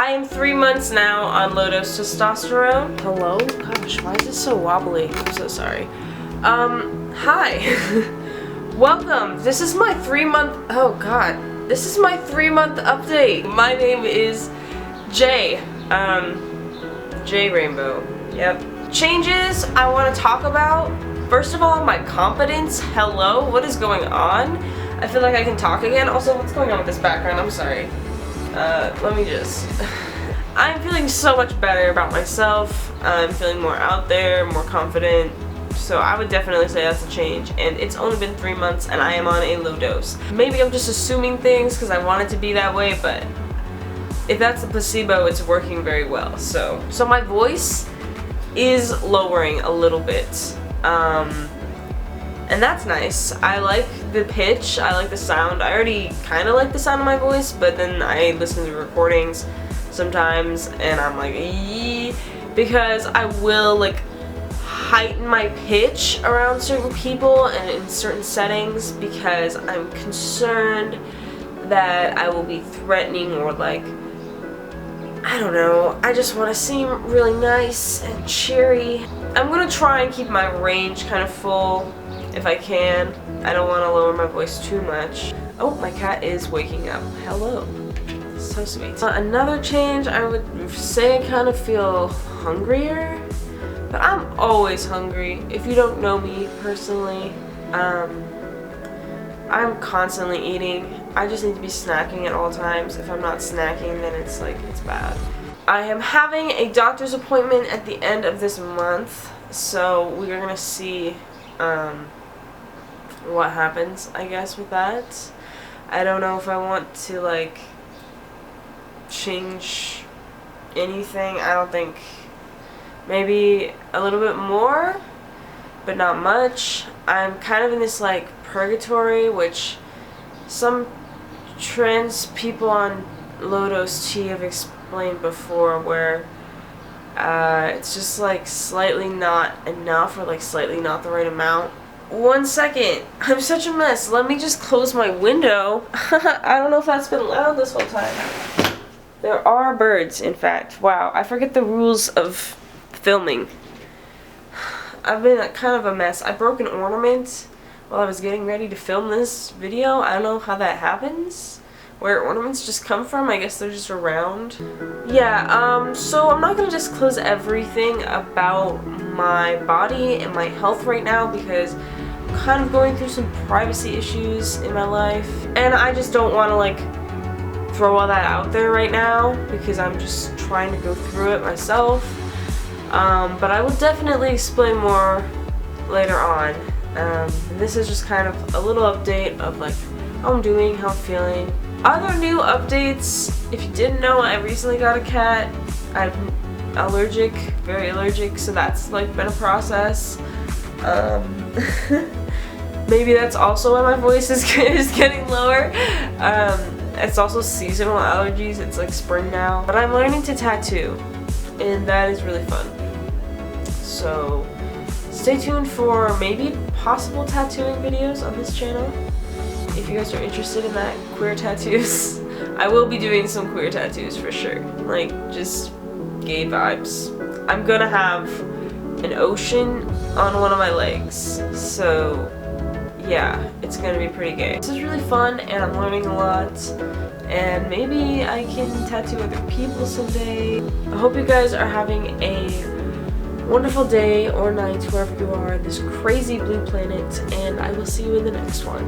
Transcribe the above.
I am 3 months now on low dose testosterone. Hello? Gosh, why is this so wobbly? I'm so sorry. Hi. Welcome. This is my 3-month, oh god. This is my 3-month update. My name is Jay. Jay Rainbow. Yep. Changes I want to talk about. First of all, my confidence. Hello, what is going on? I feel like I can talk again. Also, what's going on with this background? I'm sorry. Let me just... I'm feeling so much better about myself. I'm feeling more out there, more confident. So I would definitely say that's a change. And it's only been 3 months and I am on a low dose. Maybe I'm just assuming things because I want it to be that way, but if that's the placebo, it's working very well. So my voice is lowering a little bit. And that's nice. I like the pitch, I like the sound. I already kind of like the sound of my voice, but then I listen to recordings sometimes and I'm like, eee, because I will like heighten my pitch around certain people and in certain settings because I'm concerned that I will be threatening or like, I don't know, I just want to seem really nice and cheery. I'm going to try and keep my range kind of full if I can. I don't want to lower my voice too much. Oh, my cat is waking up. Hello. So sweet. Another change, I would say I kind of feel hungrier, but I'm always hungry. If you don't know me personally, I'm constantly eating. I just need to be snacking at all times. If I'm not snacking, then it's like, it's bad. I am having a doctor's appointment at the end of this month, so we are gonna see what happens, I guess, with that. I don't know if I want to like change anything. I don't think. Maybe a little bit more, but not much. I'm kind of in this like purgatory, which some trans people on low dose T have explained before, where it's just like slightly not enough or like slightly not the right amount. 1 second, I'm such a mess. Let me just close my window. I don't know if that's been loud this whole time. There are birds, in fact. Wow, I forget the rules of filming. I've been kind of a mess. I broke an ornament while I was getting ready to film this video. I don't know how that happens. Where ornaments just come from. I guess they're just around. Yeah, so I'm not going to disclose everything about my body and my health right now because I'm kind of going through some privacy issues in my life. And I just don't want to like throw all that out there right now because I'm just trying to go through it myself. But I will definitely explain more later on. This is just kind of a little update of like how I'm doing, how I'm feeling. Other new updates, if you didn't know, I recently got a cat. I'm allergic, very allergic, so that's like been a process. Maybe that's also why my voice is getting lower. It's also seasonal allergies, it's like spring now. But I'm learning to tattoo, and that is really fun. So stay tuned for maybe possible tattooing videos on this channel. If you guys are interested in that, queer tattoos. I will be doing some queer tattoos for sure. Like, just gay vibes. I'm gonna have an ocean on one of my legs. So, yeah, it's gonna be pretty gay. This is really fun and I'm learning a lot. And maybe I can tattoo other people someday. I hope you guys are having a wonderful day or night wherever you are on this crazy blue planet. And I will see you in the next one.